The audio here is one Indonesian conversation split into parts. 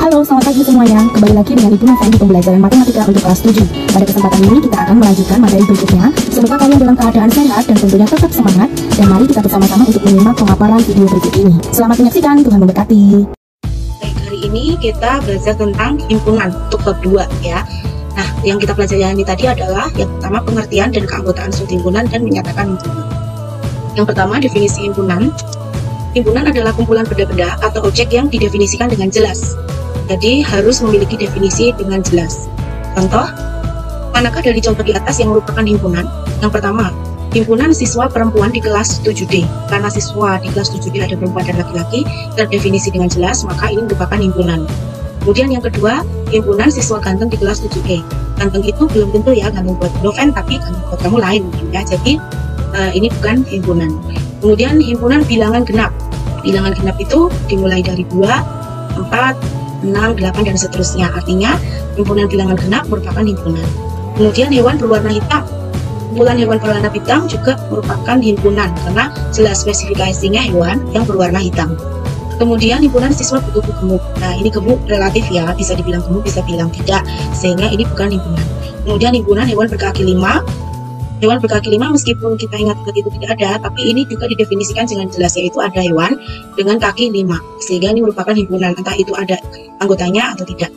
Halo, selamat pagi semuanya. Kembali lagi dengan Ibu Nova di pembelajaran matematika untuk kelas 7. Pada kesempatan ini kita akan melanjutkan materi berikutnya. Semoga kalian dalam keadaan sehat dan tentunya tetap semangat. Dan mari kita bersama-sama untuk menyimak pemaparan video berikut ini. Selamat menyaksikan, Tuhan memberkati. Baik, hari ini kita belajar tentang himpunan untuk bab 2 ya. Nah, yang kita pelajari tadi adalah yang pertama pengertian dan keanggotaan suatu himpunan dan menyatakan himpunan. Yang pertama definisi himpunan. Himpunan adalah kumpulan benda-benda atau objek yang didefinisikan dengan jelas. Jadi harus memiliki definisi dengan jelas. Contoh, manakah dari contoh di atas yang merupakan himpunan? Yang pertama, himpunan siswa perempuan di kelas 7D. Karena siswa di kelas 7D ada perempuan dan laki-laki, terdefinisi dengan jelas, maka ini merupakan himpunan. Kemudian yang kedua, himpunan siswa ganteng di kelas 7E. Ganteng itu belum tentu ya ganteng buat Doven, tapi ganteng buat kamu lain mungkin ya. Jadi ini bukan himpunan. Kemudian himpunan bilangan genap. Bilangan genap itu dimulai dari 2, 4, 6, 8, dan seterusnya. Artinya himpunan bilangan genap merupakan himpunan. Kemudian hewan berwarna hitam. Kumpulan hewan berwarna hitam juga merupakan himpunan karena jelas spesifikasinya hewan yang berwarna hitam. Kemudian himpunan siswa bertubuh gemuk. Nah, ini gemuk relatif ya, bisa dibilang gemuk, bisa bilang tidak, sehingga ini bukan himpunan. Kemudian himpunan hewan berkaki 5. Hewan berkaki 5 meskipun kita ingat-ingat itu tidak ada, tapi ini juga didefinisikan dengan jelas, yaitu ada hewan dengan kaki 5, sehingga ini merupakan himpunan, entah itu ada anggotanya atau tidak.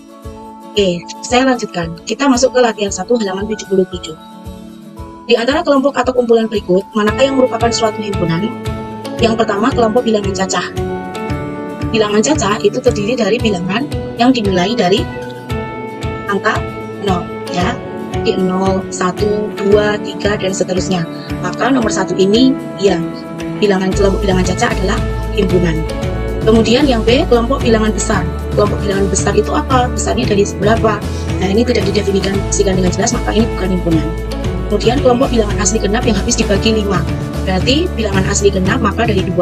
Oke, saya lanjutkan. Kita masuk ke latihan 1 halaman 77. Di antara kelompok atau kumpulan berikut, manakah yang merupakan suatu himpunan? Yang pertama, kelompok bilangan cacah. Bilangan cacah itu terdiri dari bilangan yang dimulai dari angka 0 ya. 0, 1, 2, 3, dan seterusnya. Maka nomor 1 ini ya, kelompok bilangan cacah adalah himpunan. Kemudian yang B, kelompok bilangan besar. Kelompok bilangan besar itu apa? Besarnya dari seberapa? Nah, ini tidak didefinisikan dengan jelas, maka ini bukan himpunan. Kemudian kelompok bilangan asli genap yang habis dibagi 5. Berarti bilangan asli genap maka dari 2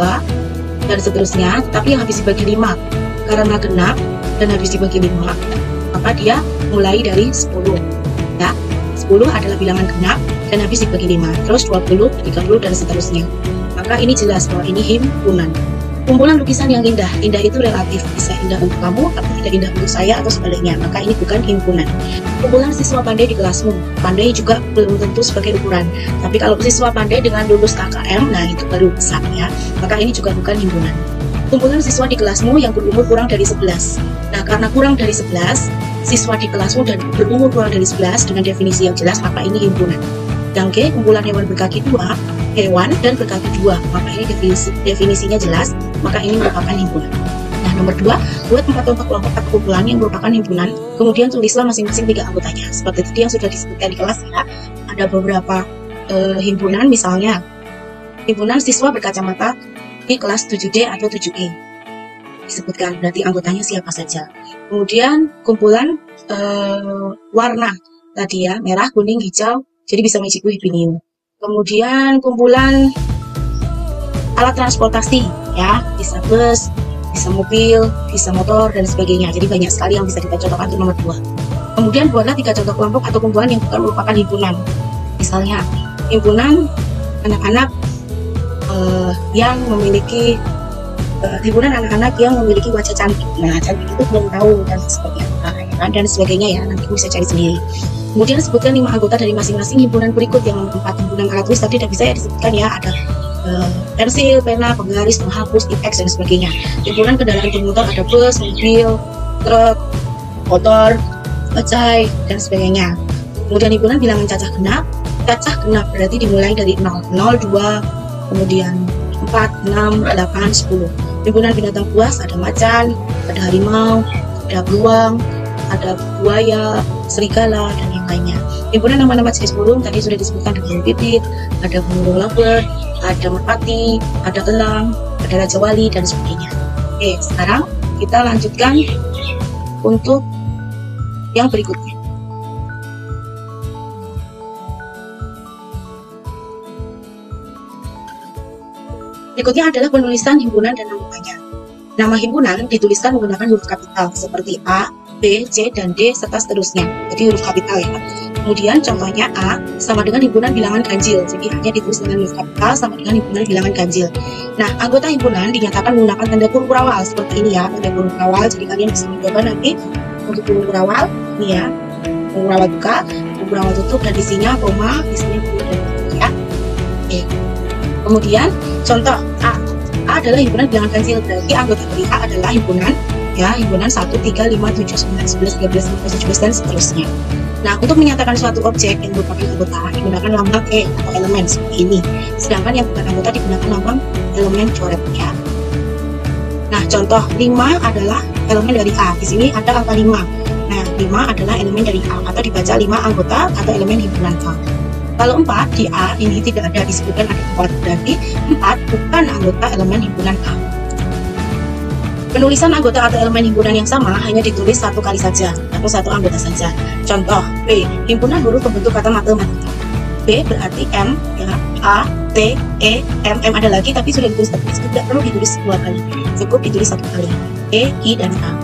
dan seterusnya, tapi yang habis dibagi 5 karena genap dan habis dibagi 5, maka dia mulai dari 10 ya. 10 adalah bilangan genap dan habis dibagi 5, terus 20, 30, dan seterusnya. Maka ini jelas bahwa ini himpunan. Kumpulan lukisan yang indah. Indah itu relatif, bisa indah untuk kamu tapi tidak indah untuk saya atau sebaliknya, maka ini bukan himpunan. Kumpulan siswa pandai di kelasmu. Pandai juga belum tentu sebagai ukuran, tapi kalau siswa pandai dengan lulus KKM, nah itu baru besar ya, maka ini juga bukan himpunan. Kumpulan siswa di kelasmu yang berumur kurang dari 11. Nah, karena kurang dari 11 siswa di kelasmu dan berumur kurang dari 11 dengan definisi yang jelas, maka ini himpunan. Yang G, kumpulan hewan berkaki 2, hewan dan berkaki 2, maka ini definisinya jelas, maka ini merupakan himpunan. Nah, nomor 2, buat 4 kelompok atau kumpulan yang merupakan himpunan, kemudian tulislah masing-masing 3 anggotanya. Seperti tadi yang sudah disebutkan di kelas ya, ada beberapa himpunan, misalnya himpunan siswa berkacamata di kelas 7D atau 7E. Disebutkan berarti anggotanya siapa saja. Kemudian kumpulan warna tadi ya, merah, kuning, hijau, jadi bisa magic biru. Kemudian kumpulan alat transportasi ya, bisa bus, bisa mobil, bisa motor, dan sebagainya. Jadi banyak sekali yang bisa kita contohkan untuk nomor 2. Kemudian buatlah 3 contoh kelompok atau kumpulan yang bukan merupakan himpunan. Misalnya himpunan anak-anak yang memiliki himpunan anak-anak yang memiliki wajah cantik. Nah, cantik itu belum tahu dan seperti apa ya kan, dan sebagainya ya, nanti bisa cari sendiri. Kemudian sebutkan 5 anggota dari masing-masing himpunan berikut. Yang 4 himpunan alat tulis tadi tidak bisa ya disebutkan ya, ada pensil, pena, penggaris, penghapus, tip-X, dan sebagainya. Himpunan kendaraan bermotor ada bus, mobil, truk, motor, bajai, dan sebagainya. Kemudian himpunan bilangan cacah genap. Cacah genap berarti dimulai dari 0, 0, 2, kemudian 4, 6, 8, 10. Himpunan binatang buas ada macan, ada harimau, ada beruang, ada buaya, serigala, dan yang lainnya. Himpunan nama-nama jenis burung tadi sudah disebutkan, ada burung pipit, ada burung lovebird, ada merpati, ada elang, ada raja wali, dan sebagainya. Oke, sekarang kita lanjutkan untuk yang berikutnya. Berikutnya adalah penulisan himpunan dan namanya. Nama himpunan dituliskan menggunakan huruf kapital seperti A, B, C, dan D, serta seterusnya. Jadi huruf kapital ya. Kemudian contohnya A sama dengan himpunan bilangan ganjil. Jadi hanya ditulis dengan huruf A sama dengan himpunan bilangan ganjil. Nah, anggota himpunan dinyatakan menggunakan tanda kurung kurawal seperti ini ya, tanda kurung kurawal. Jadi kalian bisa mencoba nanti untuk kurung kurawal, ini ya, kurung kurawal buka, kurung kurawal tutup, dan isinya koma, isinya kurung dan tutup ya. Oke. Kemudian contoh A. A adalah himpunan bilangan ganjil, berarti anggota dari A adalah himpunan ya, himpunan 1, 3, 5, 7, 9, 11, 13, 14, 17 dan seterusnya. Nah, untuk menyatakan suatu objek yang merupakan anggota digunakan lambang E atau elemen seperti ini. Sedangkan yang bukan anggota digunakan lambang elemen coret ya. Nah, contoh 5 adalah elemen dari A. Di sini ada angka 5. Nah, 5 adalah elemen dari A atau dibaca 5 anggota atau elemen himpunan A. Kalau 4 di A ini tidak ada disebutkan ada 4, berarti 4 bukan anggota elemen himpunan A. Penulisan anggota atau elemen himpunan yang sama hanya ditulis satu kali saja atau satu anggota saja. Contoh B, himpunan huruf pembentuk kata matematika. B berarti M, ya, A, T, E, M ada lagi tapi sudah ditulis satu kali, tidak perlu ditulis dua kali, cukup ditulis satu kali. E, I, dan A.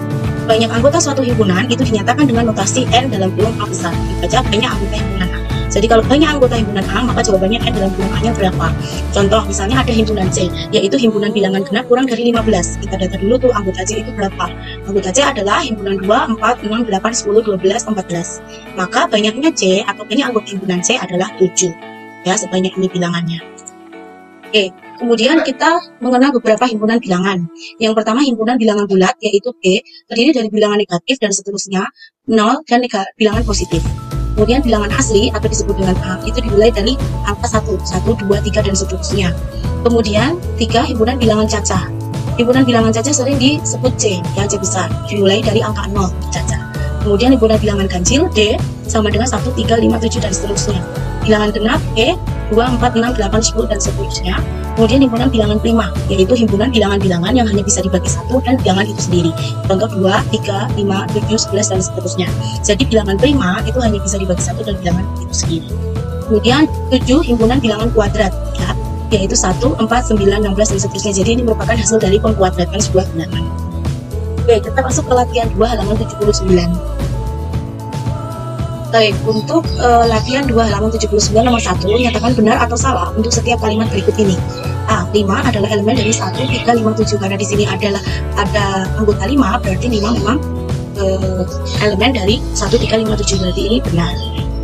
Banyak anggota suatu himpunan itu dinyatakan dengan notasi N dalam kurung A besar. Dibaca banyak anggota himpunan A. Jadi kalau banyak anggota himpunan A, maka jawabannya N dalam kurung A-nya berapa? Contoh, misalnya ada himpunan C, yaitu himpunan bilangan genap kurang dari 15. Kita data dulu tuh anggota C itu berapa. Anggota C adalah himpunan 2, 4, 6, 8, 10, 12, 14. Maka banyaknya C atau banyak anggota himpunan C adalah 7. Ya, sebanyak ini bilangannya. Oke, kemudian kita mengenal beberapa himpunan bilangan. Yang pertama himpunan bilangan bulat, yaitu B, terdiri dari bilangan negatif dan seterusnya, 0 dan bilangan positif. Kemudian bilangan asli atau disebut dengan A itu dimulai dari angka 1, 2, 3 dan seterusnya. Kemudian 3 himpunan bilangan cacah. Himpunan bilangan cacah sering disebut C, yang C besar, dimulai dari angka 0 cacah. Kemudian himpunan bilangan ganjil D sama dengan 1, 3, 5, 7 dan seterusnya. Bilangan genap E 2, 4, 6, 8, 10 dan seterusnya. Kemudian himpunan bilangan prima, yaitu himpunan bilangan-bilangan yang hanya bisa dibagi satu dan bilangan itu sendiri. Contoh 2, 3, 5, 7, 11 dan seterusnya. Jadi bilangan prima itu hanya bisa dibagi satu dan bilangan itu sendiri. Kemudian 7 himpunan bilangan kuadrat ya, yaitu 1, 4, 9, 16 dan seterusnya. Jadi ini merupakan hasil dari pengkuadratan sebuah bilangan. Oke, kita masuk ke latihan 2 halaman 79. Baik, untuk latihan 2 halaman 79 nomor 1, nyatakan benar atau salah untuk setiap kalimat berikut ini. A. 5 adalah elemen dari 1, 3, 5, 7. Karena di sini ada anggota 5, berarti 5 memang elemen dari 1, 3, 5, 7. Berarti ini benar.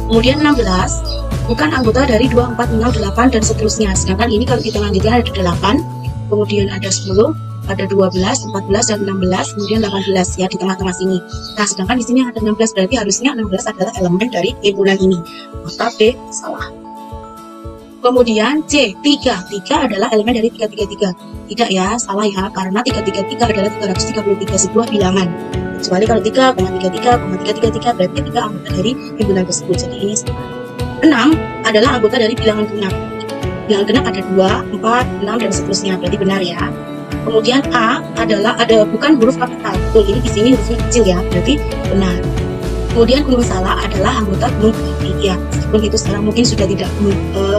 Kemudian 16, bukan anggota dari 2, 4, 6, 8, dan seterusnya. Sedangkan ini kalau kita lanjutkan ada 8, kemudian ada 10, ada 12, 14, dan 16, kemudian 18 ya di tengah-tengah sini. Nah, sedangkan di sini ada 16, berarti harusnya 16 adalah elemen dari himpunan ini. Maka B salah. Kemudian C, 3 adalah elemen dari 333. Tidak ya, salah ya, karena 333 adalah 333 sebuah bilangan. Kecuali kalau 3,33 berarti 3 anggota dari himpunan tersebut. Jadi ini salah. 6 adalah anggota dari bilangan genap. Bilangan genap ada 2, 4, 6, dan seterusnya. Berarti benar ya. Kemudian A adalah bukan huruf kapital. Betul, ini di sini hurufnya kecil ya, berarti benar. Kemudian gunung salah adalah anggota gunung berapi ya. Meskipun itu sekarang mungkin sudah tidak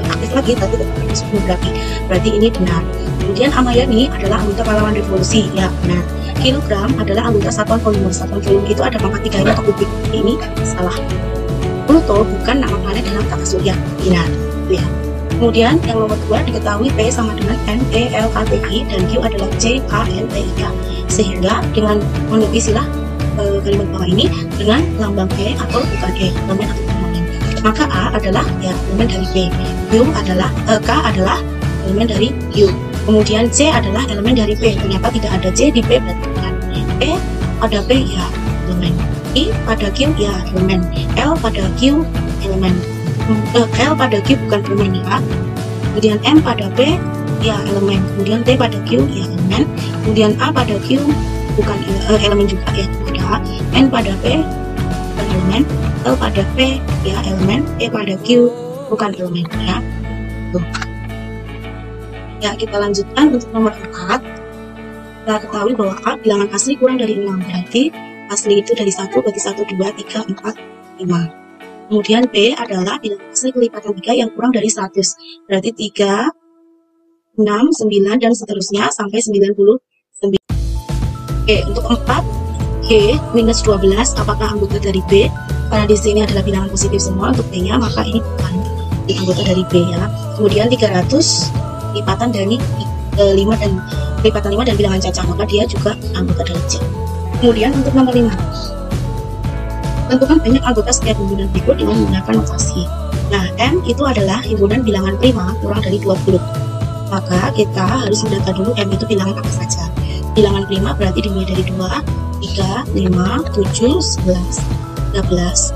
aktif lagi, tapi tetap masuk gunung berapi. Berarti ini benar. Kemudian Amayani adalah anggota pahlawan revolusi ya, benar. Kilogram adalah anggota satuan volume. Satuan volume itu ada pangkat 3 atau kubik. Ini salah. Pluto bukan nama planet dalam tata surya. Benar, ya. Kemudian yang nomor 2 diketahui P sama dengan N, E, L, K, T, I, dan Q adalah C, K, N, T, I, K. Sehingga dengan menukisilah kalimat bawah ini dengan lambang E atau bukan E, elemen atau elemen. Maka A adalah ya elemen dari P, K adalah elemen dari Q. Kemudian C adalah elemen dari P. Ternyata tidak ada C di P, berarti bukan. E pada P ya elemen. I pada Q ya elemen. L pada Q elemen. L pada Q bukan elemen ya. Kemudian M pada P ya elemen. Kemudian T pada Q ya elemen. Kemudian A pada Q bukan elemen juga ya. Ada N pada P bukan elemen. L pada P ya elemen. E pada Q bukan elemen ya. Tuh. Ya, kita lanjutkan untuk nomor 4. Kita ketahui bahwa A bilangan asli kurang dari 6. Berarti asli itu dari 1, berarti 1, 2, 3, 4, 5. Kemudian B adalah bilangan asli kelipatan 3 yang kurang dari 100. Berarti 3, 6, 9, dan seterusnya sampai 99. Oke, untuk 4, G minus 12 apakah anggota dari B? Karena di sini adalah bilangan positif semua untuk B-nya, maka ini bukan anggota dari B ya. Kemudian 300 lipatan dari 5 dan lipatan 5 dan bilangan cacah, maka dia juga anggota dari C. Kemudian untuk nomor 5, tentukan banyak anggota setiap himpunan berikut dengan menggunakan notasi. Nah, M itu adalah himpunan bilangan prima kurang dari 20. Maka kita harus mendata dulu M itu bilangan apa saja. Bilangan prima berarti dimulai dari 2, 3, 5, 7, 11, 13,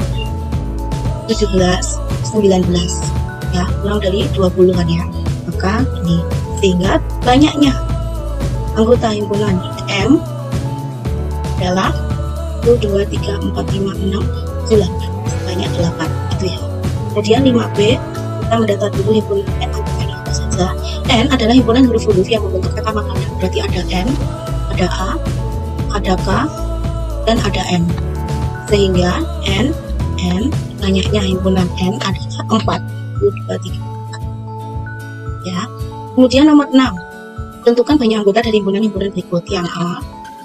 17, 19 ya, kurang dari 20 kan ya. Maka ini, sehingga banyaknya anggota himpunan M adalah 1, 2, 3, 4, 5, 6, 8, sebanyak 8 itu ya. Kemudian 5B, kita mendata dulu himpunan N anggotanya apa saja. N adalah himpunan huruf-huruf yang membentuk kata makanan, berarti ada M, ada A, ada K, dan ada M. Sehingga N banyaknya himpunan N adalah 4, 2, 3, 4 ya. Kemudian nomor 6, tentukan banyak anggota dari himpunan-himpunan berikut. Yang A,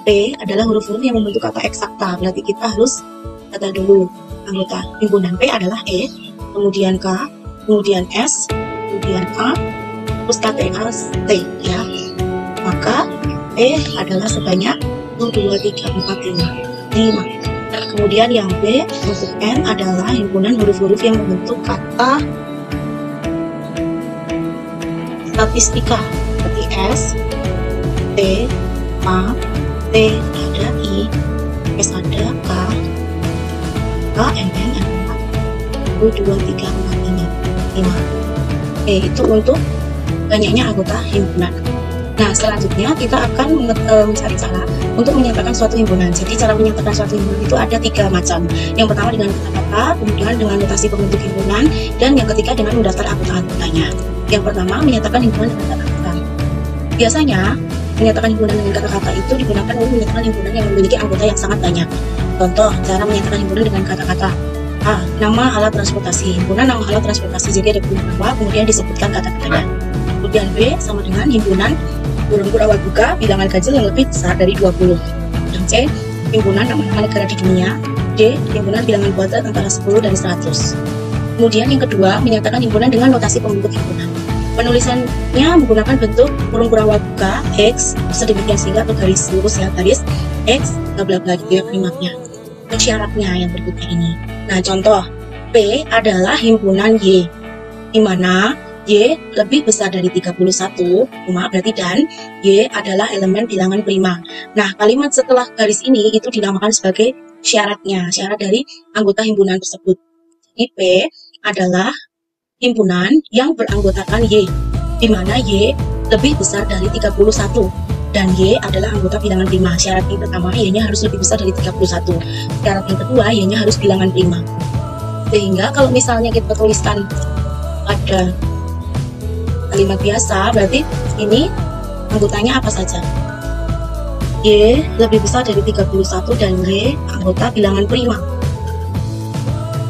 P adalah huruf-huruf yang membentuk kata eksakta, berarti kita harus data dulu anggota himpunan P adalah E, kemudian K, kemudian S, kemudian A, terus KTA, T ya. Maka P adalah sebanyak 1, 2, 3, 4, 5. Kemudian yang B untuk N adalah himpunan huruf-huruf yang membentuk kata statistika, seperti S, T, A, T ada I, S ada K, M, N, 1, 2, 3, 4, 5. Itu untuk banyaknya anggota himpunan. Nah, selanjutnya kita akan mencari cara untuk menyatakan suatu himpunan. Jadi cara menyatakan suatu himpunan itu ada 3 macam. Yang pertama dengan kata-kata, kemudian dengan notasi pembentuk himpunan, dan yang ketiga dengan mendaftar anggota-anggotanya. Yang pertama menyatakan himpunan dengan kata-kata. Biasanya menyatakan himpunan dengan kata-kata itu digunakan untuk menyatakan himpunan yang memiliki anggota yang sangat banyak. Contoh cara menyatakan himpunan dengan kata-kata. A. Nama alat transportasi. Himpunan nama alat transportasi, jadi ada nama, kemudian disebutkan kata-katanya. Kemudian B sama dengan himpunan kurung kurawat buka bilangan ganjil yang lebih besar dari 20. Dan C, himpunan nama-nama negara di dunia. D, himpunan bilangan kuadrat antara 10 dan 100. Kemudian yang kedua, menyatakan himpunan dengan notasi pembentuk himpunan. Penulisannya menggunakan bentuk kurung kurawat buka X sedemikian sehingga atau garis lurus ya, garis X bla bla bla gitu ya kalimatnya. Untuk syaratnya yang berikutnya ini. Nah, contoh P adalah himpunan Y, di mana Y lebih besar dari 31, berarti dan Y adalah elemen bilangan prima. Nah, kalimat setelah garis ini itu dinamakan sebagai syaratnya, syarat dari anggota himpunan tersebut. Jadi P adalah himpunan yang beranggotakan Y, di mana Y lebih besar dari 31, dan Y adalah anggota bilangan prima. Syarat yang pertama, Y-nya harus lebih besar dari 31. Syarat yang kedua, Y-nya harus bilangan prima. Sehingga kalau misalnya kita tuliskan pada kalimat biasa, berarti ini anggotanya apa saja. Y lebih besar dari 31 dan Y anggota bilangan prima.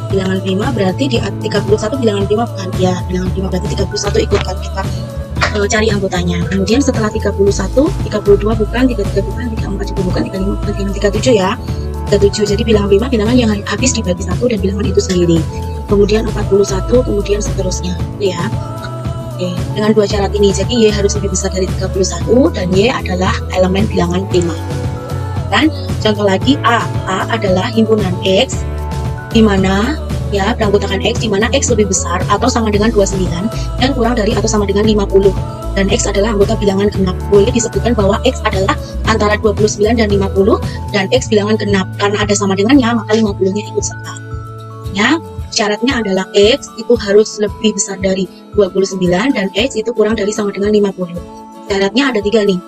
Bilangan prima berarti di 31 bilangan prima bukan? Ya, bilangan prima berarti 31 ikutkan kita cari anggotanya. Kemudian setelah 31, 32 bukan, 33 bukan, 34 juga bukan, 35 bukan, 37 ya. 37, jadi bilangan prima bilangan yang habis dibagi 1 dan bilangan itu sendiri. Kemudian 41, kemudian seterusnya ya. Oke, dengan 2 syarat ini, jadi Y harus lebih besar dari 31 dan Y adalah elemen bilangan prima. Dan contoh lagi A adalah himpunan X, di mana ya beranggotakan X, di mana X lebih besar atau sama dengan 29 dan kurang dari atau sama dengan 50. Dan X adalah anggota bilangan genap. Boleh disebutkan bahwa X adalah antara 29 dan 50 dan X bilangan genap. Karena ada sama dengannya, maka 50-nya ikut serta. Ya. Syaratnya adalah X itu harus lebih besar dari 29 dan X itu kurang dari sama dengan 50. Syaratnya ada 3 nih.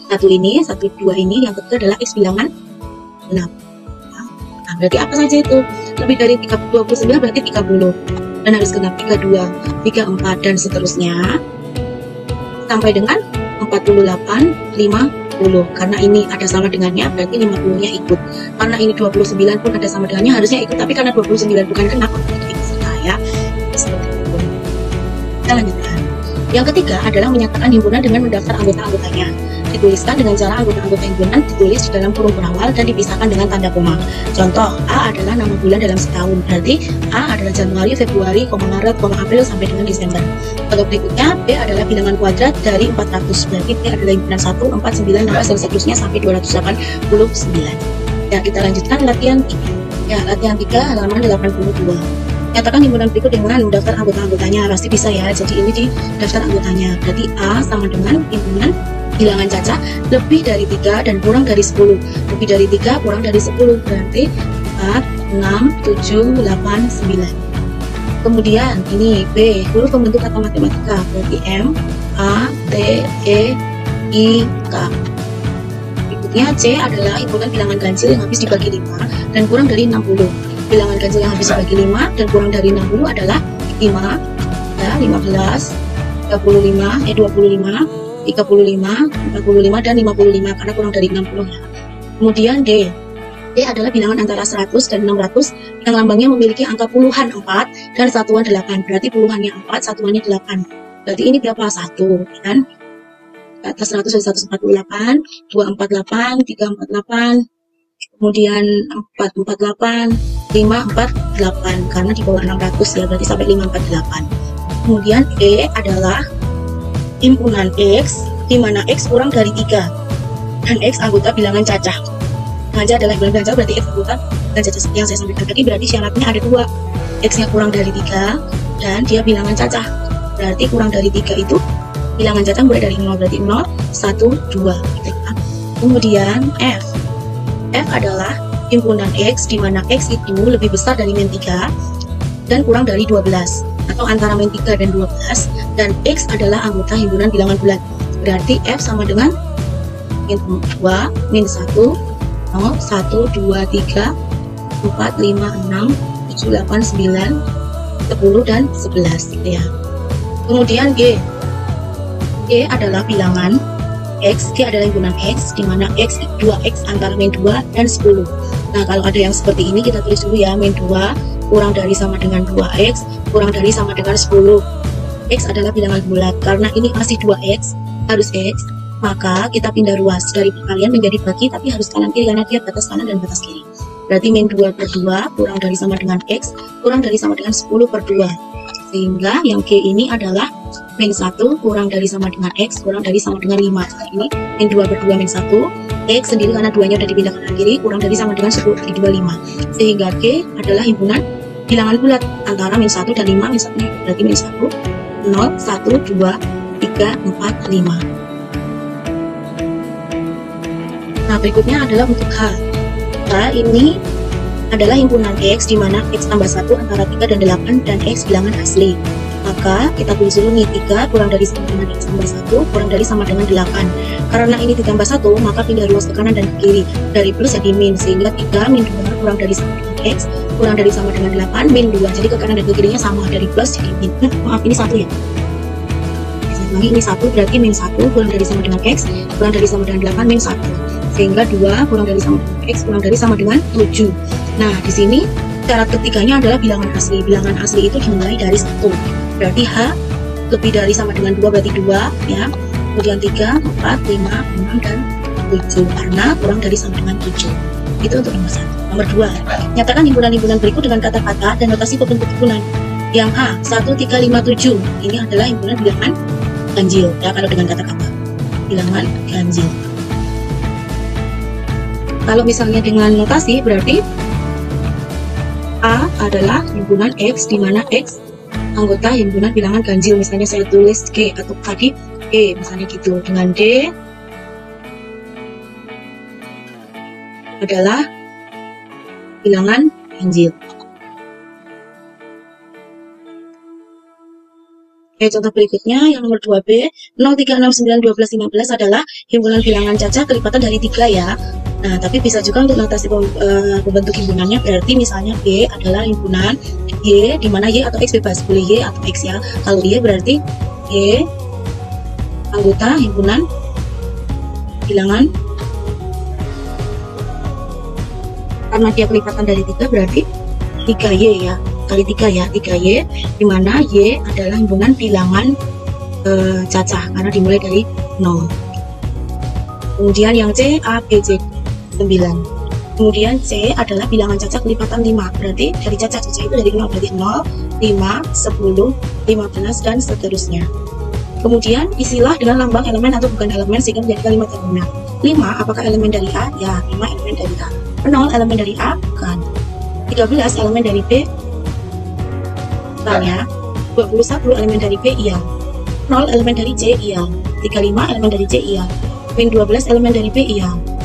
Satu ini, 1, 2 ini, yang ketiga adalah X bilangan 6. Nah, berarti apa saja itu? Lebih dari 29 berarti 30. Dan harus genap 32, 34 dan seterusnya. Sampai dengan 48, 50. Karena ini ada sama dengannya, berarti 50-nya ikut. Karena ini 29 pun ada sama dengannya, harusnya ikut. Tapi karena 29 bukan genap, itu ikut serta ya. Seperti itu. Kita lanjutkan. Yang ketiga adalah menyatakan himpunan dengan mendaftar anggota-anggotanya. Dituliskan dengan cara anggota-anggota himpunan ditulis di dalam kurung berawal dan dipisahkan dengan tanda koma. Contoh, A adalah nama bulan dalam setahun, berarti A adalah Januari, Februari, Maret, April sampai dengan Desember. Untuk berikutnya, B adalah bilangan kuadrat dari 400, berarti B adalah himpunan 1, 4, 9, 12, dan seterusnya sampai 289. Ya, kita lanjutkan latihan 3. Ya, latihan 3 halaman 82. Nyatakan himpunan berikut dengan daftar anggota-anggotanya. Pasti bisa ya, jadi ini di daftar anggotanya. Berarti A sama dengan himpunan bilangan cacah lebih dari 3 dan kurang dari 10. Lebih dari 3 kurang dari 10 berarti 4, 6, 7, 8, 9. Kemudian ini B, huruf pembentuk kata matematika, berarti M, A, T, E, I, K. Berikutnya C adalah himpunan bilangan ganjil yang habis dibagi 5 dan kurang dari 60. Bilangan ganjil yang habis dibagi 5 dan kurang dari 60 adalah 5, ya, 15, 25, 25, 35, 45, dan 55 karena kurang dari 60 ya. Kemudian D. D adalah bilangan antara 100 dan 600 yang lambangnya memiliki angka puluhan 4 dan satuan 8. Berarti puluhannya 4, satuannya 8. Berarti ini berapa? 1, kan? Atas 100 ada 148, 248, 348, kemudian 448, 548 karena di bawah 600 ya, berarti sampai 548. Kemudian E adalah himpunan X di mana X kurang dari 3 dan X anggota bilangan cacah. Sengaja adalah bilangan cacah, berarti X anggota bilangan cacah seperti yang saya sampaikan tadi. Berarti syaratnya ada 2, X-nya kurang dari 3 dan dia bilangan cacah. Berarti kurang dari 3 itu bilangan cacah mulai dari 0, berarti 0, 1, 2 gitu ya. Kemudian F. F adalah himpunan X di mana X itu lebih besar dari min 3 dan kurang dari 12 atau antara min 3 dan 12 dan X adalah anggota himpunan bilangan bulat. Berarti F sama dengan min 2, min 1, 0, 1, 2, 3, 4, 5, 6, 7, 8, 9, 10, dan 11 gitu ya. Kemudian G. G adalah bilangan X, G adalah himpunan X di mana X 2X antara min 2 dan 10. Nah, kalau ada yang seperti ini kita tulis dulu ya, min 2 kurang dari sama dengan 2X kurang dari sama dengan 10. X adalah bilangan bulat. Karena ini masih 2X harus X, maka kita pindah ruas dari perkalian menjadi bagi, tapi harus kanan kiri karena dia batas kanan dan batas kiri. Berarti min 2 per 2 kurang dari sama dengan X kurang dari sama dengan 10 per 2. Sehingga yang G ini adalah min 1 kurang dari sama dengan X kurang dari sama dengan 5. Nah, ini min 2 per 2 min 1, X sendiri karena 2-nya udah dipindah kanan kiri kurang dari sama dengan 10 kali 25. Sehingga G adalah himpunan bilangan bulat antara min 1 dan 5. Min 1 berarti min 1, 0, 1, 2, 3, 4, 5. Nah, berikutnya adalah untuk H. H ini adalah himpunan X di mana X tambah 1 antara 3 dan 8 dan X bilangan asli. Maka kita tulis dulu nih, 3 kurang dari sama dengan X tambah 1 kurang dari sama dengan 8. Karena ini ditambah 1, maka pindah ruas ke kanan dan ke kiri. Dari plus jadi min, sehingga 3 min 2 kurang dari sama dengan X kurang dari sama dengan 8 min 2. Jadi ke kanan dan ke kirinya sama, dari plus jadi min. Maaf, ini 1 ya. Lagi ini 1, berarti min 1 kurang dari sama dengan X kurang dari sama dengan 8 min 1. Sehingga 2 kurang dari sama dengan X kurang dari sama dengan 7. Nah, di sini syarat ketiganya adalah bilangan asli. Bilangan asli itu dimulai dari 1. Berarti H lebih dari sama dengan 2 berarti 2 ya. Kemudian 3, 4, 5, 6, dan 7 karena kurang dari sama dengan 7. Itu untuk nomor 1. Nomor 2, nyatakan himpunan-himpunan berikut dengan kata-kata dan notasi pembentuk himpunan. Yang A, 1, 3, 5, 7. Ini adalah himpunan bilangan ganjil ya, kalau dengan kata-kata bilangan ganjil. Kalau misalnya dengan notasi berarti A adalah himpunan X di mana X anggota himpunan bilangan ganjil. Misalnya saya tulis G atau tadi E misalnya gitu. Dengan D adalah bilangan ganjil. Oke, contoh berikutnya yang nomor 2B, 0, 3, 6, 9, 12, 15 adalah himpunan bilangan cacah kelipatan dari 3 ya. Nah, tapi bisa juga untuk notasi pembentuk himpunannya, berarti misalnya Y adalah himpunan Y, di mana Y atau X bebas, boleh Y atau X ya. Kalau Y berarti Y anggota himpunan bilangan, karena dia kelipatan dari 3 berarti 3Y ya, kali 3 ya, 3Y, di mana Y adalah himpunan bilangan cacah karena dimulai dari 0. Kemudian yang C, A, B, C 9. Kemudian C adalah bilangan cacah kelipatan 5. Berarti dari cacah-cacah itu dari 0, berarti 0, 5, 10, 15, dan seterusnya. Kemudian isilah dengan lambang elemen atau bukan elemen sehingga menjadi kalimat yang benar. 5 apakah elemen dari A? Ya, 5 elemen dari A. 0 elemen dari A? Bukan. 13 elemen dari B? Bukan ya. 21 elemen dari B? Iya. 0 elemen dari C? Iya. 35 elemen dari C? Iya. Min 12 elemen dari B? Iya.